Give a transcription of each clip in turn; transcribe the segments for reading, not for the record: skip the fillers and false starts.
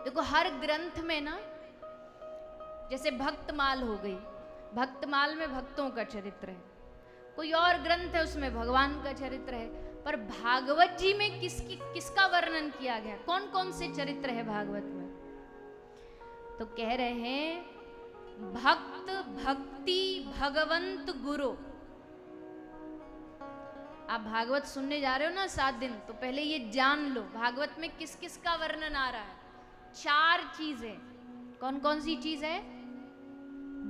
देखो हर ग्रंथ में ना, जैसे भक्तमाल हो गई, भक्तमाल में भक्तों का चरित्र है, कोई और ग्रंथ है उसमें भगवान का चरित्र है, पर भागवत जी में किसका वर्णन किया गया, कौन कौन से चरित्र है भागवत में? तो कह रहे हैं भक्त भक्ति भगवंत गुरु। आप भागवत सुनने जा रहे हो ना 7 दिन, तो पहले ये जान लो भागवत में किस किस का वर्णन आ रहा है। 4 चीजें, कौन कौन सी चीज है?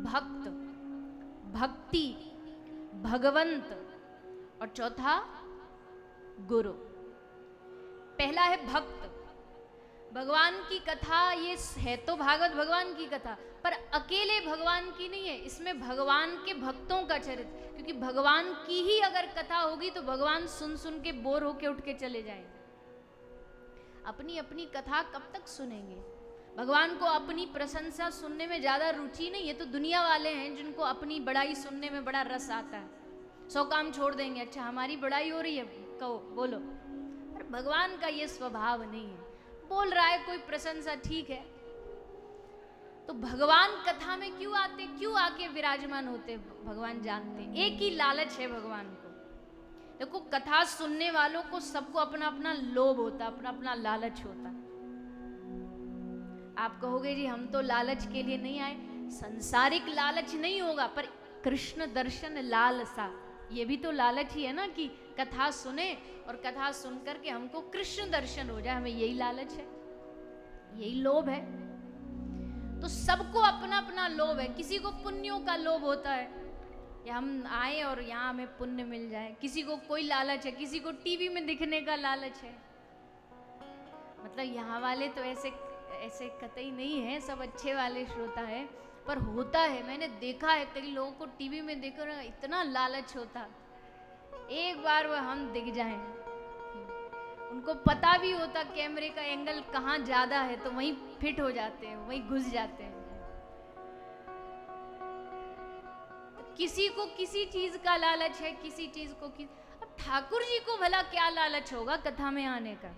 भक्त, भक्ति, भगवंत और चौथा गुरु। पहला है भक्त। भगवान की कथा ये है तो भागवत भगवान की कथा, पर अकेले भगवान की नहीं है, इसमें भगवान के भक्तों का चरित्र, क्योंकि भगवान की ही अगर कथा होगी तो भगवान सुन सुन के बोर होके उठ के चले जाएंगे। अपनी अपनी कथा कब तक सुनेंगे? भगवान को अपनी प्रशंसा सुनने में ज्यादा रुचि नहीं है, तो दुनिया वाले हैं जिनको अपनी बड़ाई सुनने में बड़ा रस आता है, 100 काम छोड़ देंगे, अच्छा हमारी बड़ाई हो रही है कहो बोलो। पर भगवान का ये स्वभाव नहीं है, बोल रहा है कोई प्रशंसा ठीक है। तो भगवान कथा में क्यों आते, क्यों आके विराजमान होते, भगवान जानते हैं। एक ही लालच है भगवान को। देखो कथा सुनने वालों को सबको अपना अपना लोभ होता, अपना अपना लालच होता। आप कहोगे जी हम तो लालच के लिए नहीं आए, संसारिक लालच नहीं होगा, पर कृष्ण दर्शन लालसा, ये भी तो लालच ही है ना, कि कथा सुने और कथा सुन करके हमको कृष्ण दर्शन हो जाए, हमें यही लालच है, यही लोभ है। तो सबको अपना अपना लोभ है। किसी को पुण्यों का लोभ होता है, या हम आए और यहाँ हमें पुण्य मिल जाए, किसी को कोई लालच है, किसी को टीवी में दिखने का लालच है। मतलब यहाँ वाले तो ऐसे कतई नहीं है, सब अच्छे वाले श्रोता है, पर होता है, मैंने देखा है कई लोगों को टीवी में देखो ना, इतना लालच होता, एक बार वह हम दिख जाएं, उनको पता भी होता कैमरे का एंगल कहाँ ज्यादा है, तो वहीं फिट हो जाते हैं, वहीं घुस जाते हैं। तो किसी को किसी चीज का लालच है, किसी चीज को अब ठाकुर जी को भला क्या लालच होगा कथा में आने का?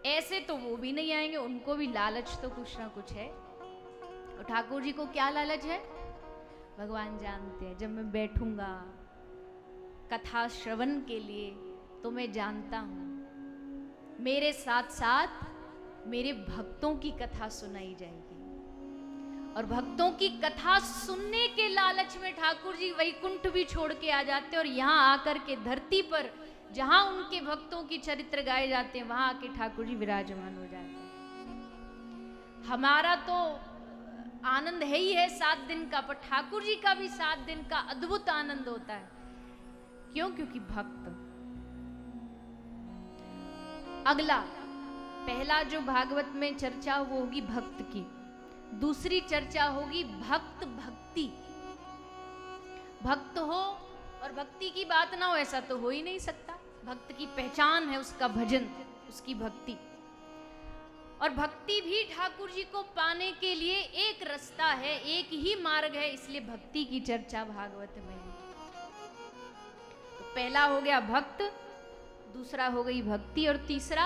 ऐसे तो वो भी नहीं आएंगे, उनको भी लालच तो कुछ ना कुछ है। और ठाकुर जी को क्या लालच है भगवान जानते हैं। जब मैं बैठूंगा कथा श्रवण के लिए तो मैं जानता हूं मेरे साथ साथ मेरे भक्तों की कथा सुनाई जाएगी, और भक्तों की कथा सुनने के लालच में ठाकुर जी वैकुंठ भी छोड़ के आ जाते हैं, और यहाँ आकर के धरती पर जहां उनके भक्तों की चरित्र गाए जाते हैं वहां आके ठाकुर जी विराजमान हो जाते हैं। हमारा तो आनंद है ही है 7 दिन का, पर ठाकुर जी का भी 7 दिन का अद्भुत आनंद होता है। क्यों? क्योंकि भक्त। अगला पहला जो भागवत में चर्चा वो होगी भक्त की, दूसरी चर्चा होगी भक्त भक्ति। भक्त हो और भक्ति की बात ना हो ऐसा तो हो ही नहीं सकता। भक्त की पहचान है उसका भजन, उसकी भक्ति। और भक्ति भी ठाकुर जी को पाने के लिए एक रास्ता है, एक ही मार्ग है, इसलिए भक्ति की चर्चा भागवत में है। तो पहला हो गया भक्त, दूसरा हो गई भक्ति, और तीसरा,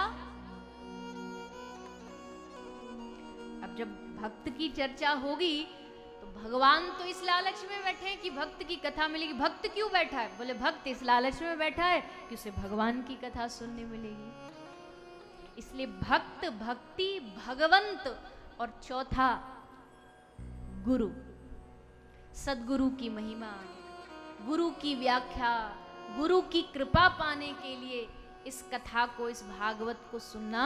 अब जब भक्त की चर्चा होगी तो भगवान तो इस लालच में बैठे हैं कि भक्त की कथा मिलेगी। भक्त क्यों बैठा है? बोले भक्त इस लालच में बैठा है कि उसे भगवान की कथा सुनने मिलेगी। इसलिए भक्त, भक्ति, भगवंत और चौथा गुरु। सदगुरु की महिमा, गुरु की व्याख्या, गुरु की कृपा पाने के लिए इस कथा को, इस भागवत को सुनना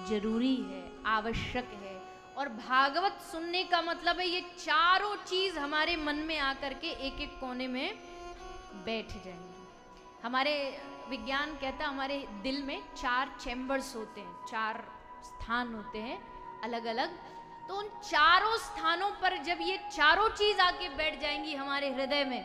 जरूरी है, आवश्यक है। और भागवत सुनने का मतलब है ये चारों चीज हमारे मन में आकर के एक एक कोने में बैठ जाएंगी। हमारे विज्ञान कहता है हमारे दिल में 4 चैम्बर्स होते हैं, 4 स्थान होते हैं अलग अलग। तो उन चारों स्थानों पर जब ये चारों चीज आके बैठ जाएंगी हमारे हृदय में,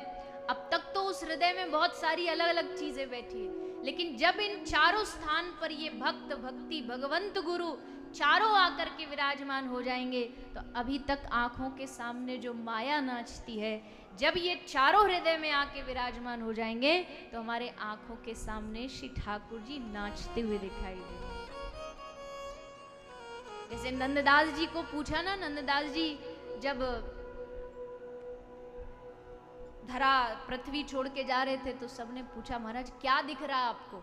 अब तक तो उस हृदय में बहुत सारी अलग अलग चीजें बैठी है, लेकिन जब इन चारों स्थान पर ये भक्त, भक्ति, भगवंत, गुरु चारों आकर के विराजमान हो जाएंगे, तो अभी तक आंखों के सामने जो माया नाचती है, जब ये चारों हृदय में आके विराजमान हो जाएंगे तो हमारे आंखों के सामने श्री ठाकुर जी नाचते हुए दिखाई देंगे। जैसे नंददास जी को पूछा ना, नंददास जी जब धरा पृथ्वी छोड़ के जा रहे थे तो सबने पूछा महाराज क्या दिख रहा है आपको?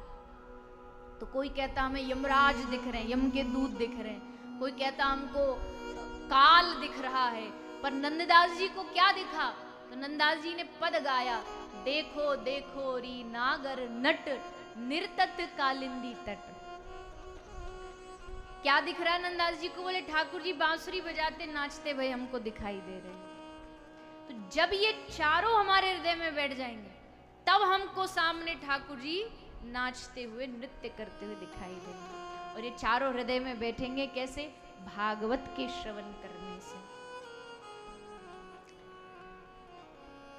तो कोई कहता हमें यमराज दिख रहे हैं, यम के दूत दिख रहे हैं, कोई कहता हमको काल दिख रहा है। पर नंददास जी को क्या दिखा? तो नंददास जी ने पद गाया, देखो देखो री नागर नट निर्तत कालिंदी तट। क्या दिख रहा है नंददास जी को? बोले ठाकुर जी बांसुरी बजाते नाचते भाई हमको दिखाई दे रहे हैं। तो जब ये चारों हमारे हृदय में बैठ जाएंगे तब हमको सामने ठाकुर जी नाचते हुए नृत्य करते हुए दिखाई देंगे। और ये चारों हृदय में बैठेंगे कैसे? भागवत के श्रवण करने से।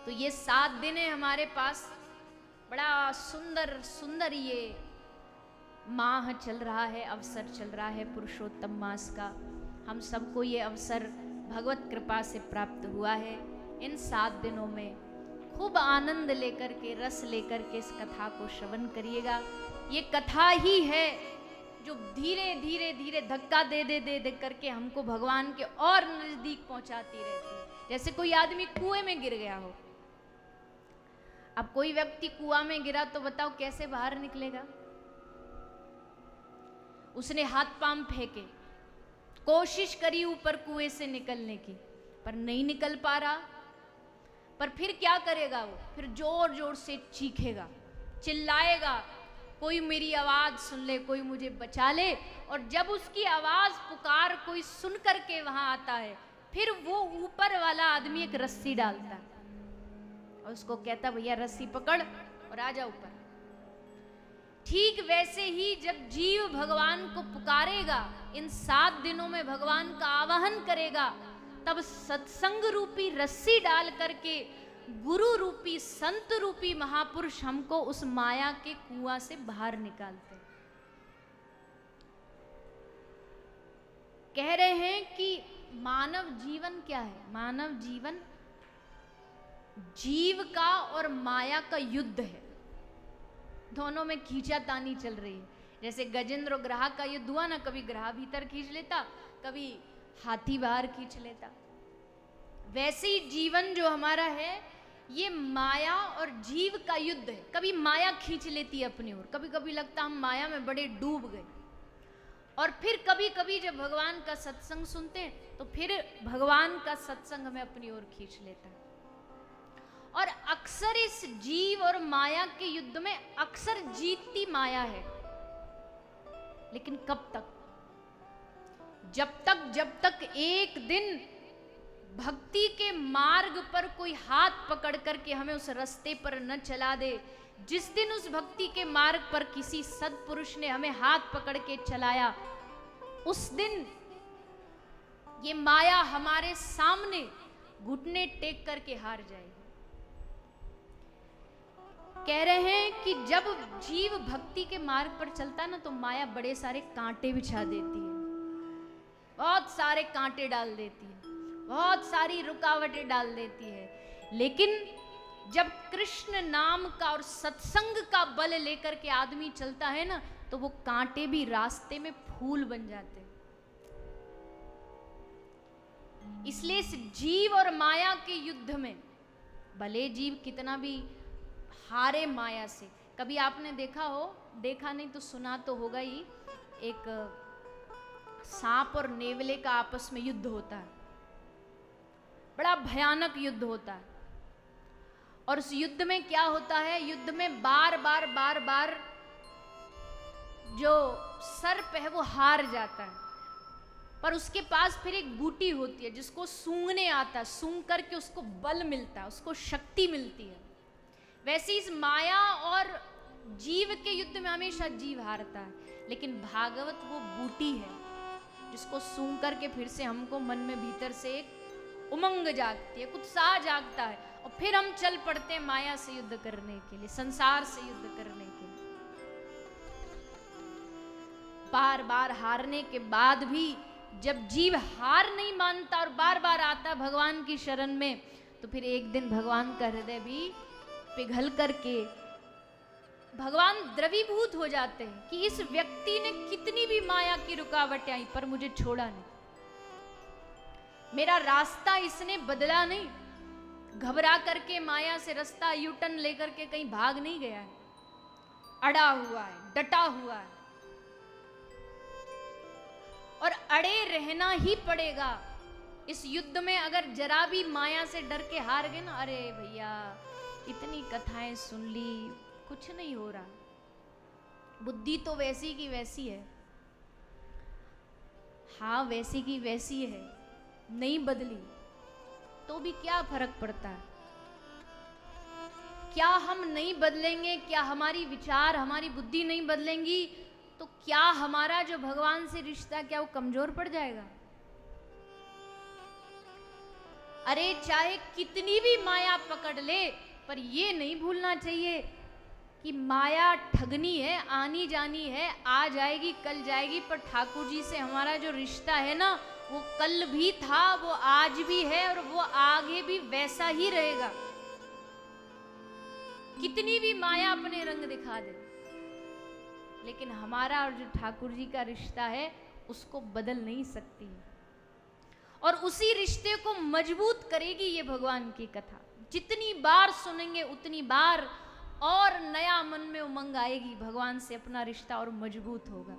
तो ये 7 दिन है हमारे पास, बड़ा सुंदर सुंदर ये माह चल रहा है, अवसर चल रहा है पुरुषोत्तम मास का। हम सबको ये अवसर भगवत कृपा से प्राप्त हुआ है। इन 7 दिनों में खूब आनंद लेकर के, रस लेकर के इस कथा को श्रवण करिएगा। ये कथा ही है जो धीरे धीरे धीरे धक्का दे दे दे दे करके हमको भगवान के और नजदीक पहुंचाती रहती है। जैसे कोई आदमी कुएं में गिर गया हो, अब कोई व्यक्ति कुआं में गिरा तो बताओ कैसे बाहर निकलेगा? उसने हाथ पांव फेंके, कोशिश करी ऊपर कुएं से निकलने की, पर नहीं निकल पा रहा। पर फिर क्या करेगा वो? फिर जोर जोर से चीखेगा, चिल्लाएगा, कोई मेरी आवाज सुन ले, कोई मुझे बचा ले। और जब उसकी आवाज पुकार कोई सुन करके वहां आता है, फिर वो ऊपर वाला आदमी एक रस्सी डालता है और उसको कहता भैया रस्सी पकड़ और आ जा ऊपर। ठीक वैसे ही जब जीव भगवान को पुकारेगा, इन 7 दिनों में भगवान का आवाहन करेगा, तब सत्संग रूपी रस्सी डाल करके गुरु रूपी संत रूपी महापुरुष हमको उस माया के कुआं से बाहर निकालते। कह रहे हैं कि मानव जीवन क्या है? मानव जीवन जीव का और माया का युद्ध है। दोनों में खींचातानी चल रही है। जैसे गजेंद्र और ग्राह का युद्ध हुआ ना, कभी ग्राह भीतर खींच लेता, कभी हाथी बाहर खींच लेता। वैसे ही जीवन जो हमारा है ये माया और जीव का युद्ध है। कभी माया खींच लेती है अपनी ओर, कभी कभी लगता हम माया में बड़े डूब गए। और फिर कभी कभी जब भगवान का सत्संग सुनते हैं तो फिर भगवान का सत्संग हमें अपनी ओर खींच लेता है। और अक्सर इस जीव और माया के युद्ध में अक्सर जीतती माया है। लेकिन कब तक? जब तक एक दिन भक्ति के मार्ग पर कोई हाथ पकड़ करके हमें उस रास्ते पर न चला दे। जिस दिन उस भक्ति के मार्ग पर किसी सत्पुरुष ने हमें हाथ पकड़ के चलाया, उस दिन ये माया हमारे सामने घुटने टेक करके हार जाएगी। कह रहे हैं कि जब जीव भक्ति के मार्ग पर चलता है ना, तो माया बड़े सारे कांटे बिछा देती है, बहुत सारे कांटे डाल देती है, बहुत सारी रुकावटें डाल देती है। लेकिन जब कृष्ण नाम का और सत्संग का बल लेकर के आदमी चलता है ना, तो वो कांटे भी रास्ते में फूल बन जाते हैं। इसलिए इस जीव और माया के युद्ध में भले जीव कितना भी हारे माया से, कभी आपने देखा हो, देखा नहीं तो सुना तो होगा ही, एक सांप और नेवले का आपस में युद्ध होता है, बड़ा भयानक युद्ध होता है। और उस युद्ध में क्या होता है? युद्ध में बार बार जो सर्प है वो हार जाता है, पर उसके पास फिर एक बूटी होती है जिसको सूंघने आता है, सूंघ करके उसको बल मिलता है, उसको शक्ति मिलती है। वैसे इस माया और जीव के युद्ध में हमेशा जीव हारता है, लेकिन भागवत वो बूटी है जिसको सूंघ करके फिर से हमको मन में भीतर से एक उमंग जागती है, उत्साह जागता है, और फिर हम चल पड़ते हैं माया से युद्ध करने के लिए, संसार से युद्ध करने के लिए। बार बार हारने के बाद भी जब जीव हार नहीं मानता और बार बार आता भगवान की शरण में, तो फिर एक दिन भगवान का हृदय भी पिघल करके भगवान द्रवीभूत हो जाते हैं कि इस व्यक्ति ने कितनी भी माया की रुकावटें आई पर मुझे छोड़ा नहीं, मेरा रास्ता इसने बदला नहीं, घबरा करके माया से रास्ता यूटर्न लेकर के कहीं भाग नहीं गया है, अड़ा हुआ है, डटा हुआ है और अड़े रहना ही पड़ेगा। इस युद्ध में अगर जरा भी माया से डर के हार गए ना, अरे भैया इतनी कथाएं सुन ली, कुछ नहीं हो रहा, बुद्धि तो वैसी की वैसी है। हाँ वैसी की वैसी है, नहीं बदली तो भी क्या फर्क पड़ता है? क्या हम नहीं बदलेंगे, क्या हमारी विचार हमारी बुद्धि नहीं बदलेंगी तो क्या हमारा जो भगवान से रिश्ता क्या वो कमजोर पड़ जाएगा? अरे चाहे कितनी भी माया पकड़ ले, पर ये नहीं भूलना चाहिए कि माया ठगनी है, आनी जानी है, आ जाएगी कल जाएगी, पर ठाकुर जी से हमारा जो रिश्ता है ना वो कल भी था, वो आज भी है और वो आगे भी वैसा ही रहेगा। कितनी भी माया अपने रंग दिखा दे, लेकिन हमारा और जो ठाकुर जी का रिश्ता है उसको बदल नहीं सकती और उसी रिश्ते को मजबूत करेगी ये भगवान की कथा। जितनी बार सुनेंगे उतनी बार और नया मन में उमंग आएगी, भगवान से अपना रिश्ता और मजबूत होगा।